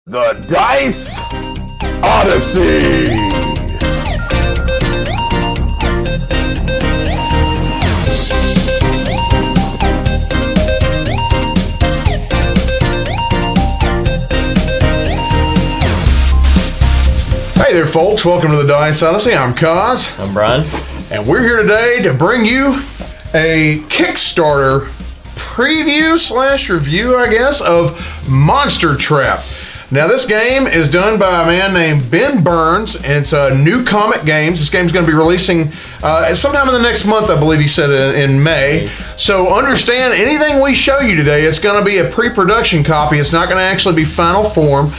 The Dice Odyssey. Hey there, folks. Welcome to the Dice Odyssey. I'm Kas. I'm Bryan. And we're here today to bring you a Kickstarter preview / review, I guess, of Monster Trap. Now, this game is done by a man named Ben Burns, and it's New Comet Games. This game's going to be releasing sometime in the next month, I believe he said, in May. So understand, anything we show you today, it's going to be a pre-production copy. It's not going to actually be final form.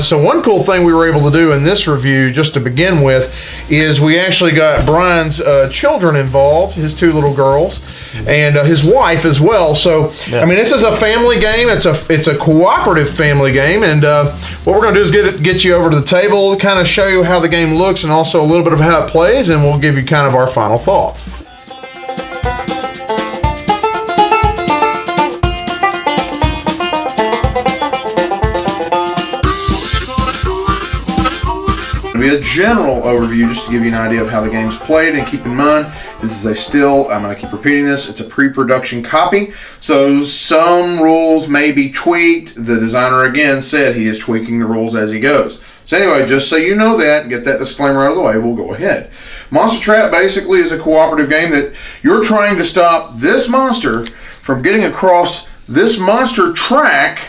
So one cool thing we were able to do in this review, just to begin with, is we actually got Brian's children involved, his two little girls, and his wife as well. So, yeah. I mean, this is a family game. It's a cooperative family game, and what we're going to do is get you over to the table, kind of show you how the game looks, and also a little bit of how it plays, and we'll give you kind of our final thoughts. Be a general overview just to give you an idea of how the game's played, and keep in mind this is I'm going to keep repeating this, it's a pre-production copy, so some rules may be tweaked. The designer again said he is tweaking the rules as he goes. So anyway, just so you know that and get that disclaimer out of the way, we'll go ahead. Monster Trap basically is a cooperative game that you're trying to stop this monster from getting across this monster track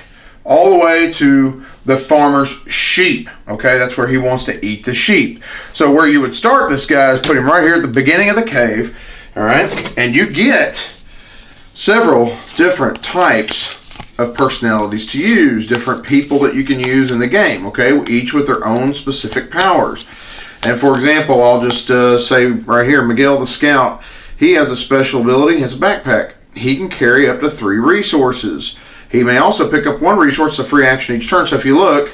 all the way to the farmer's sheep. Okay, that's where he wants to eat the sheep. So where you would start this guy is put him right here at the beginning of the cave. All right, and you get several different types of personalities to use, different people that you can use in the game. Okay, each with their own specific powers. And for example, I'll just say right here, Miguel the Scout. He has a special ability. He has a backpack. He can carry up to 3 resources. He may also pick up 1 resource, a free action each turn. So if you look,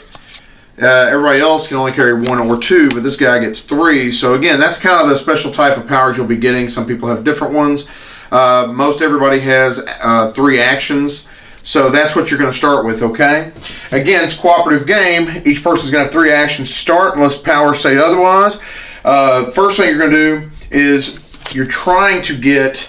everybody else can only carry 1 or 2, but this guy gets 3. So again, that's kind of the special type of powers you'll be getting. Some people have different ones. Most everybody has 3 actions. So that's what you're going to start with, okay? Again, it's a cooperative game. Each person's going to have 3 actions to start unless powers say otherwise. First thing you're going to do is you're trying to get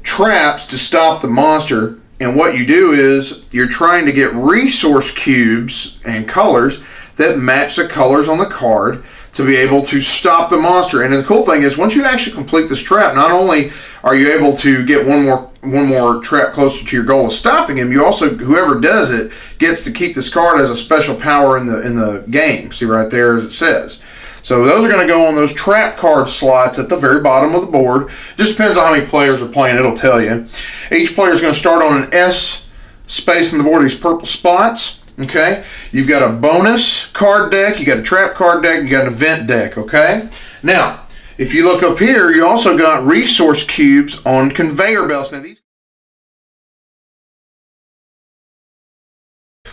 traps to stop the monster. And what you do is you're trying to get resource cubes and colors that match the colors on the card to be able to stop the monster. And the cool thing is, once you actually complete this trap, not only are you able to get one more trap closer to your goal of stopping him, you also, whoever does it, gets to keep this card as a special power in the game. See right there as it says. So those are going to go on those trap card slots at the very bottom of the board. Just depends on how many players are playing, it'll tell you. Each player is going to start on an S space in the board, these purple spots. Okay, you've got a bonus card deck, you got a trap card deck, you got an event deck. Okay, now if you look up here, you also got resource cubes on conveyor belts. Now these,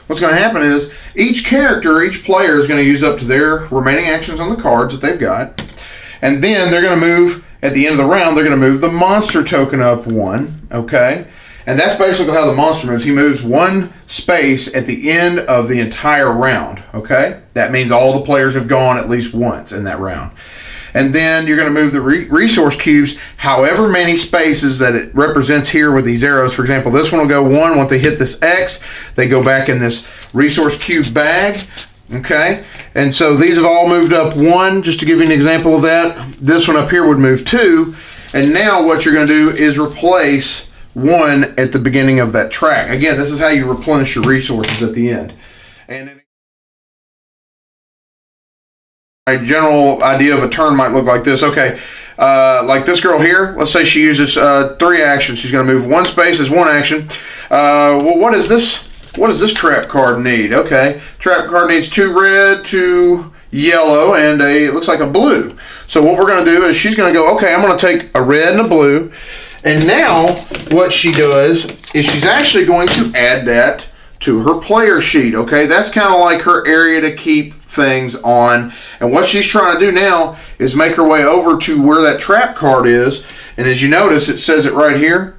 what's going to happen is each player is going to use up to their remaining actions on the cards that they've got, and then they're going to move at the end of the round. They're going to move the monster token up 1. Okay. And that's basically how the monster moves. He moves 1 space at the end of the entire round, okay? That means all the players have gone at least once in that round. And then you're going to move the resource cubes however many spaces that it represents here with these arrows. For example, this one will go 1. Once they hit this X, they go back in this resource cube bag, okay? And so these have all moved up 1, just to give you an example of that. This one up here would move 2. And now what you're going to do is replace 1 at the beginning of that track. Again, this is how you replenish your resources at the end. And a general idea of a turn might look like this. Okay, like this girl here, let's say she uses 3 actions. She's going to move 1 space as 1 action. Well, what does this trap card need? Okay, trap card needs 2 red, 2 yellow, and it looks like a blue. So what we're going to do is she's going to go, okay, I'm going to take a red and a blue. And now what she does is she's actually going to add that to her player sheet, okay? That's kind of like her area to keep things on. And what she's trying to do now is make her way over to where that trap card is. And as you notice, it says it right here.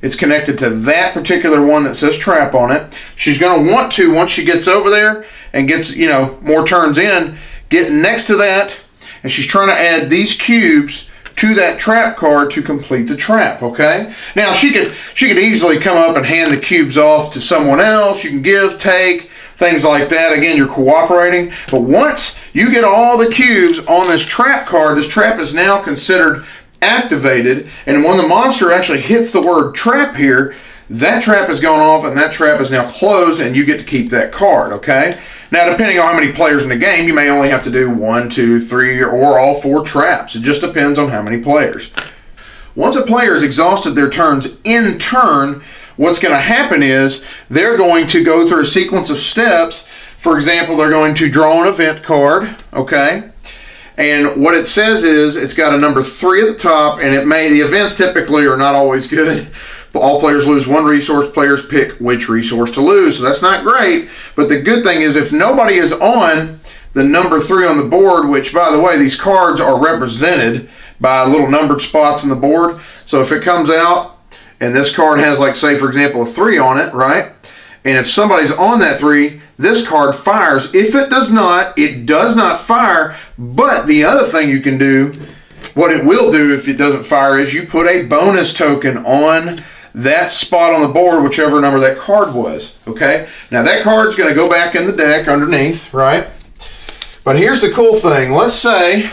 It's connected to that particular one that says trap on it. She's going to want to, once she gets over there and gets, you know, more turns in, get next to that, and she's trying to add these cubes to that trap card to complete the trap, okay? Now, she could easily come up and hand the cubes off to someone else. You can give, take, things like that. Again, you're cooperating. But once you get all the cubes on this trap card, this trap is now considered activated, and when the monster actually hits the word trap here, that trap has gone off and that trap is now closed, and you get to keep that card, okay? Now, depending on how many players in the game, you may only have to do 1, 2, 3, or all 4 traps. It just depends on how many players. Once a player has exhausted their turns in turn, what's going to happen is they're going to go through a sequence of steps. For example, they're going to draw an event card, okay? And what it says is it's got a number 3 at the top, and the events typically are not always good. All players lose 1 resource. Players pick which resource to lose. So that's not great. But the good thing is if nobody is on the number 3 on the board, which, by the way, these cards are represented by little numbered spots on the board. So if it comes out and this card has, like, say, for example, a 3 on it, right? And if somebody's on that 3, this card fires. If it does not fire. But the other thing you can do, what it will do if it doesn't fire, is you put a bonus token on that spot on the board, whichever number that card was, okay? Now that card's going to go back in the deck underneath, right? But here's the cool thing. Let's say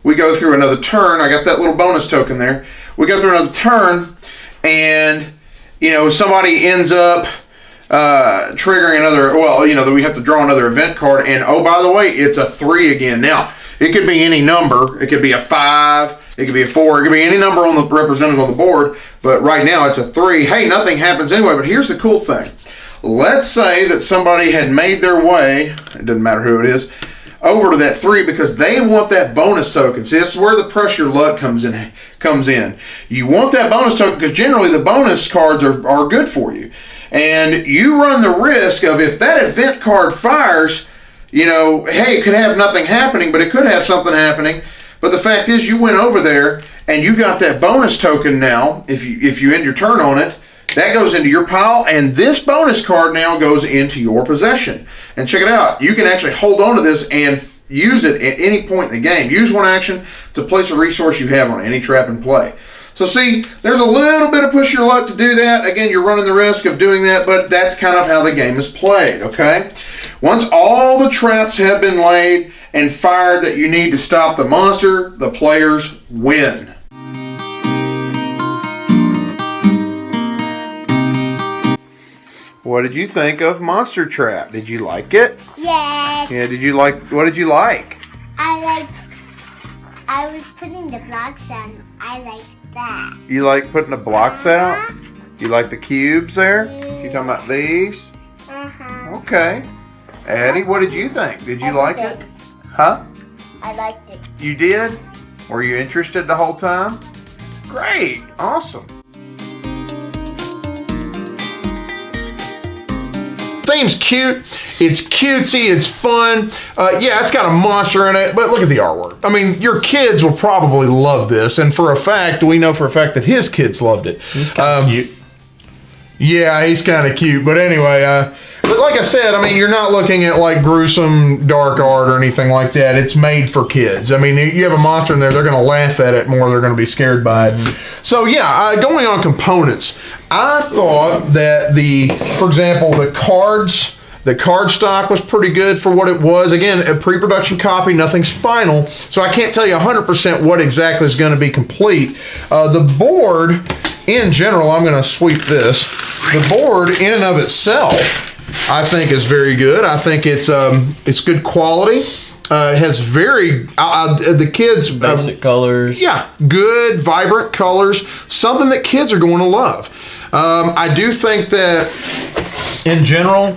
we go through another turn. I got that little bonus token there. We go through another turn, and, you know, somebody ends up triggering another, well, you know, that we have to draw another event card, and oh, by the way, it's a 3 again. Now, it could be any number. It could be a 5, it could be a 4, it could be any number represented on the board, but right now it's a 3. Hey, nothing happens anyway, but here's the cool thing. Let's say that somebody had made their way, it doesn't matter who it is, over to that 3 because they want that bonus token. See, this is where the pressure luck comes in. You want that bonus token because generally the bonus cards are good for you. And you run the risk of, if that event card fires, you know, hey, it could have nothing happening, but it could have something happening. But the fact is, you went over there and you got that bonus token now. If you end your turn on it, that goes into your pile, and this bonus card now goes into your possession. And check it out. You can actually hold on to this and use it at any point in the game. Use one action to place a resource you have on any trap in play. So see, there's a little bit of push your luck to do that. Again, you're running the risk of doing that, but that's kind of how the game is played, okay? Once all the traps have been laid and fired that you need to stop the monster, the players win. What did you think of Monster Trap? Did you like it? Yes. Yeah, what did you like? I was putting the blocks down. I liked that. You like putting the blocks out? You like the cubes there? You talking about these? Uh-huh. Okay. Addie, what did you think? Did you like it? Huh? I liked it. You did? Were you interested the whole time? Great. Awesome. Theme's cute. It's cutesy. It's fun. Yeah, it's got a monster in it, but look at the artwork. I mean, your kids will probably love this, and we know for a fact that his kids loved it. He's kind of cute. Yeah, he's kind of cute. But anyway, but like I said, I mean, you're not looking at like gruesome dark art or anything like that. It's made for kids. I mean, you have a monster in there, they're going to laugh at it more. They're going to be scared by it. So yeah, going on components, I thought that for example, the card stock was pretty good for what it was. Again, a pre-production copy, nothing's final, so I can't tell you 100% what exactly is going to be complete. The board, in general, I'm going to sweep this. The board, in and of itself, I think is very good. I think it's good quality. It has the kids basic colors. Yeah, good, vibrant colors. Something that kids are going to love. I do think that, in general,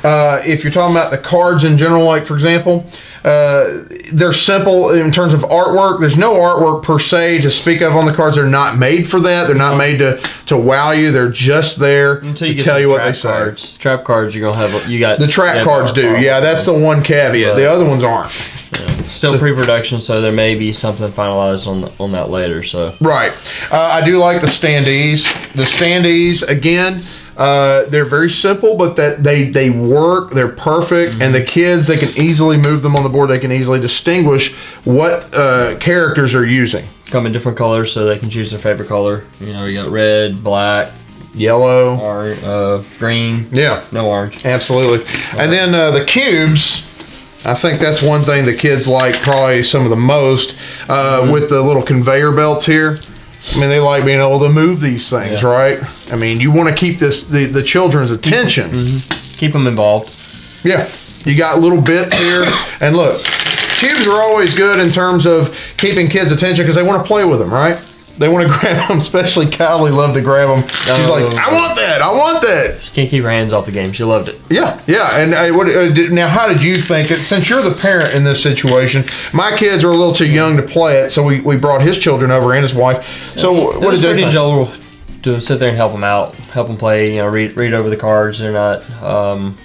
if you're talking about the cards in general, like for example, they're simple in terms of artwork. There's no artwork per se to speak of on the cards. They're not made for that. They're not made to wow you. They're just there to tell you what they say. Trap cards, you're gonna have. You got the trap cards do. Yeah, that's the one caveat. The other ones aren't. Yeah. Still pre-production, so there may be something finalized on that later. So Right. I do like the standees. The standees, again, they're very simple, but that they work. They're perfect, and the kids, they can easily move them on the board. They can easily distinguish what characters are using. come in different colors, so they can choose their favorite color. You know, you got red, black, Yellow. or green. Yeah. No orange. Absolutely. And then the cubes, I think that's one thing the kids like probably some of the most, with the little conveyor belts here. I mean, they like being able to move these things, right? I mean, you want to keep the children's attention. Keep them involved. Yeah. You got little bits here. And look, cubes are always good in terms of keeping kids' attention because they want to play with them, right? They want to grab them, especially Kylie loved to grab them. She's like, I want that, I want that. She can't keep her hands off the game. She loved it. Yeah, yeah. And now, how did you think it? Since you're the parent in this situation, my kids are a little too young to play it, so we brought his children over and his wife. So what did you think? Joel to sit there and help them out, help them play. You know, read over the cards. They're not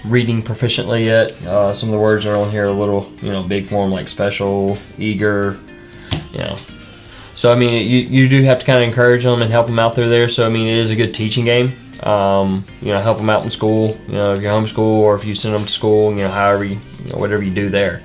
reading proficiently yet. Some of the words are on here a little, big form, like special, eager, So, I mean, you do have to kind of encourage them and help them out through there. So, I mean, it is a good teaching game. Help them out in school, if you're homeschool or if you send them to school, however whatever you do there.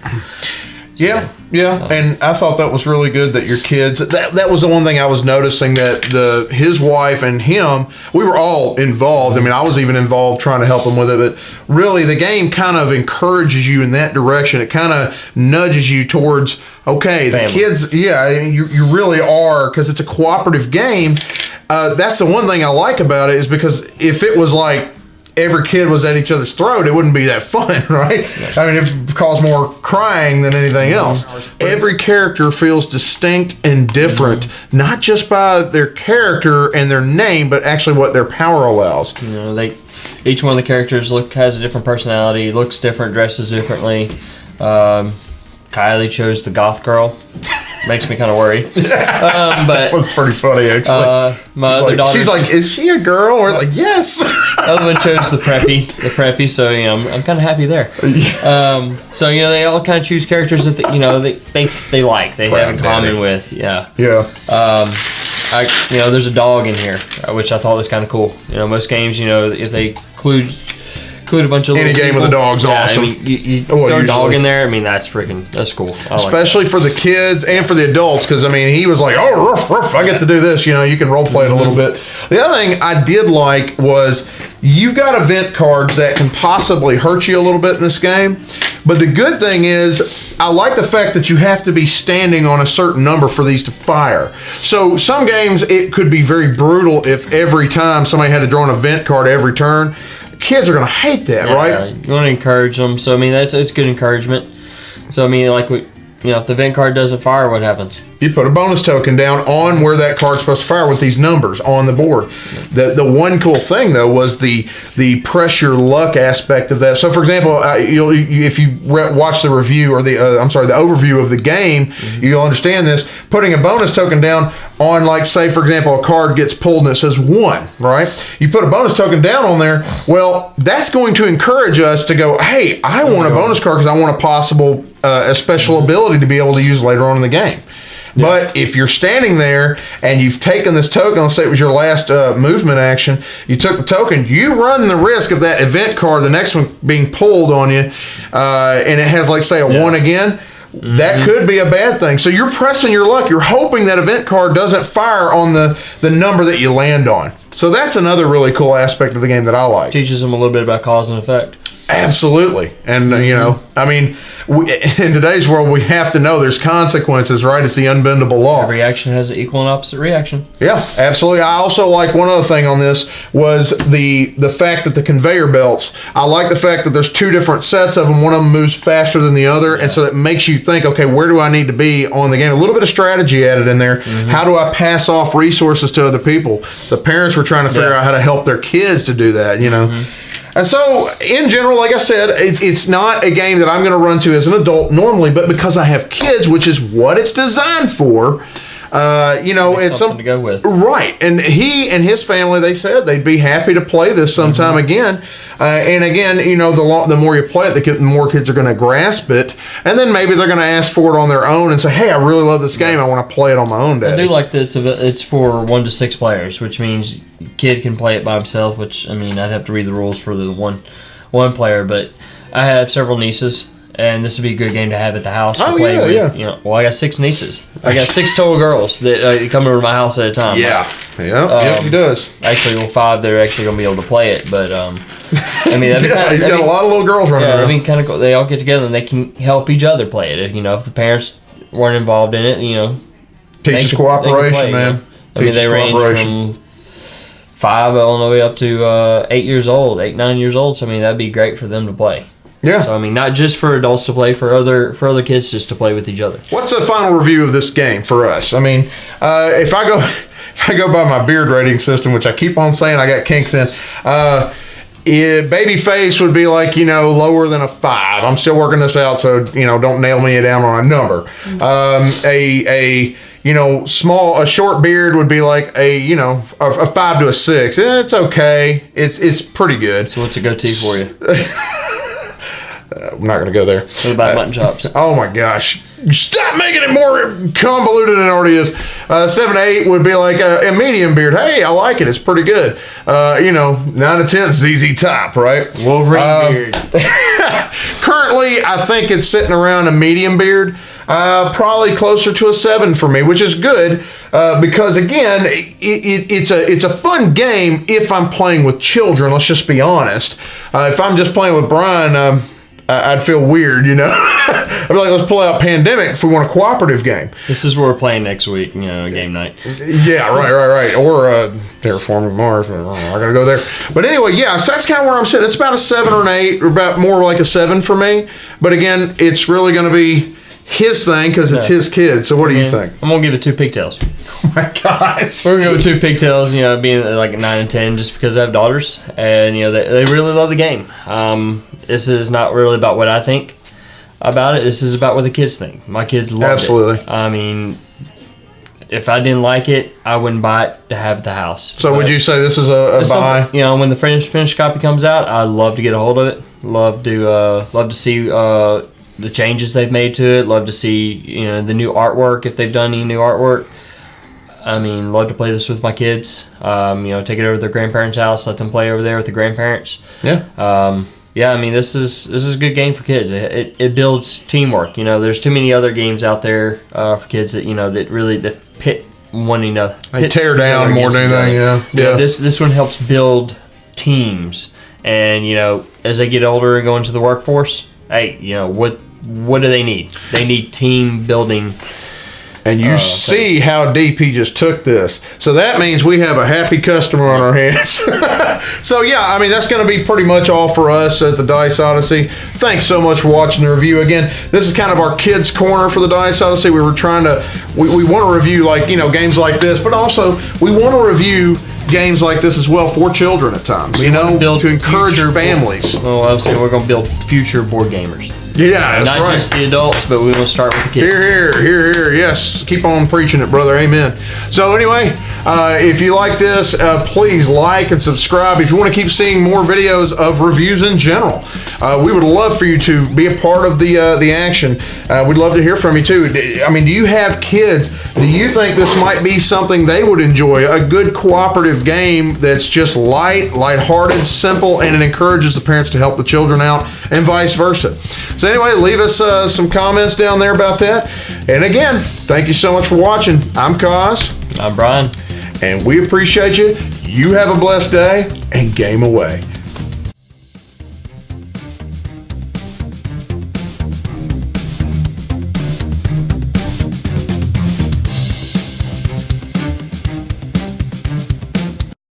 So, yeah. And I thought that was really good that your kids, that was the one thing I was noticing, that his wife and him, we were all involved. I mean, I was even involved trying to help them with it, but really the game kind of encourages you in that direction. It kind of nudges you towards, okay, the kids, you really are, because it's a cooperative game. That's the one thing I like about it, is because if it was like every kid was at each other's throat, it wouldn't be that fun, right? I mean, it caused more crying than anything else. Every character feels distinct and different, not just by their character and their name, but actually what their power allows. Each one of the characters has a different personality, looks different, dresses differently. Kylie chose the goth girl. Makes me kind of worry. But that was pretty funny, actually. My other daughter, she's like, "Is she a girl?" We're like, "Yes." The other one chose the preppy. So I'm kind of happy there. So they all kind of choose characters that they like, they have in common with. Yeah. There's a dog in here, which I thought was kind of cool. Most games, if they include a bunch of any game with a dog's awesome. I mean, you throw a dog in there. I mean, that's cool. Especially for the kids and for the adults, because I mean, he was like, "Oh, ruff, ruff, I get to do this." You can role play it a little bit. The other thing I did like was you've got event cards that can possibly hurt you a little bit in this game. But the good thing is, I like the fact that you have to be standing on a certain number for these to fire. So some games, it could be very brutal if every time somebody had to draw an event card every turn. Kids are going to hate that, right? You want to encourage them. So, I mean, it's good encouragement. So, I mean, like, if the event card doesn't fire, what happens? You put a bonus token down on where that card's supposed to fire with these numbers on the board. The one cool thing, though, was the pressure luck aspect of that. So, for example, if you watch the review or the overview of the game, you'll understand this. Putting a bonus token down on, like, say, for example, a card gets pulled and it says 1, right? You put a bonus token down on there, well, that's going to encourage us to go, hey, I want a bonus card because I want a special ability to be able to use later on in the game. But if you're standing there and you've taken this token, let's say it was your last movement action, you took the token, you run the risk of that event card, the next one being pulled on you, and it has, like, say, a 1 again. That could be a bad thing. So you're pressing your luck. You're hoping that event card doesn't fire on the number that you land on. So that's another really cool aspect of the game that I like. Teaches them a little bit about cause and effect. Absolutely. And, I mean, in today's world, we have to know there's consequences, right? It's the unbendable law. Every action has an equal and opposite reaction. Yeah, absolutely. I also like one other thing on this was the fact that the conveyor belts, I like the fact that there's 2 different sets of them. One of them moves faster than the other. And so it makes you think, okay, where do I need to be on the game? A little bit of strategy added in there. How do I pass off resources to other people? The parents were trying to figure out how to help their kids to do that, And so, in general, like I said, it's not a game that I'm going to run to as an adult normally, but because I have kids, which is what it's designed for, it's something to go with. Right, and he and his family, they said they'd be happy to play this sometime again. And again, the more you play it, the more kids are going to grasp it, and then maybe they're going to ask for it on their own and say, "Hey, I really love this game. I want to play it on my own, Daddy." I do like that it's for 1 to 6 players, which means kid can play it by himself. Which, I mean, I'd have to read the rules for the one player, but I have several nieces. And this would be a good game to have at the house to play with. Yeah. I got 6 nieces. I got 6 total girls that come over to my house at a time. Yeah, he does. Actually, 5 that are actually going to be able to play it. But I mean, he's got a lot of little girls running around. I mean, kind of cool. They all get together and they can help each other play it. If the parents weren't involved in it, teaches cooperation, man. I mean, they range from 5 all the way up to 8 years old, 8, 9 years old. So I mean, that'd be great for them to play. Yeah. So I mean, not just for adults to play, for other kids just to play with each other. What's the final review of this game for us? I mean, if I go by my beard rating system, which I keep on saying I got kinks in, baby face would be like lower than a 5. I'm still working this out, so don't nail me down on a number. A short beard would be like a 5 to a 6. It's okay. It's pretty good. So what's a goatee for you? I'm not going to go there. What about mutton chops? Oh my gosh. Stop making it more convoluted than it already is. 7 to 8 would be like a medium beard. Hey, I like it. It's pretty good. 9 to 10 ZZ Top, right? Wolverine beard. Currently, I think it's sitting around a medium beard. Probably closer to a 7 for me, which is good because again, it's a fun game if I'm playing with children. Let's just be honest. If I'm just playing with Brian, I'd feel weird, I'd be like, let's play out Pandemic if we want a cooperative game. This is where we're playing next week, game night. Yeah, right. Or Terraforming Mars. I'm not going to go there. But anyway, yeah, so that's kind of where I'm sitting. It's about a 7 or an 8, or about more like a 7 for me. But again, it's really going to be his thing because it's his kid. So what do you think? I'm going to give it 2 pigtails. Oh my gosh. We're going to go with 2 pigtails, being like 9 and 10 just because I have daughters. And, they really love the game. This is not really about what I think about it. This is about what the kids think. My kids love it. Absolutely. I mean, if I didn't like it, I wouldn't buy it to have at the house. So would you say this is a buy? When the finished copy comes out, I'd love to get a hold of it. Love to see the changes they've made to it. Love to see the new artwork if they've done any new artwork. I mean, love to play this with my kids. Take it over to their grandparents' house, let them play over there with the grandparents. Yeah. Yeah, I mean, this is a good game for kids. It builds teamwork. There's too many other games out there for kids that that pit wanting to tear down more than anything. Yeah. This one helps build teams, and as they get older and go into the workforce, hey, what do they need? They need team building. And you see how deep he just took this. So that means we have a happy customer on our hands. So yeah, I mean, that's going to be pretty much all for us at the Dice Odyssey. Thanks so much for watching the review. Again, this is kind of our kids' corner for the Dice Odyssey. We were trying to, we want to review games like this, but also we want to review games like this as well for children at times, to encourage families. Well, I would say we're going to build future board gamers. Yeah, that's Not right. just the adults, but we will start with the kids. Here. Yes, keep on preaching it, brother. Amen. So anyway, if you like this, please like and subscribe. If you want to keep seeing more videos of reviews in general, we would love for you to be a part of the action. We'd love to hear from you too. I mean, do you have kids? Do you think this might be something they would enjoy? A good cooperative game that's just lighthearted, simple, and it encourages the parents to help the children out, and vice versa. So anyway, leave us some comments down there about that. And again, thank you so much for watching. I'm Kas. I'm Bryan. And we appreciate you. You have a blessed day, and game away.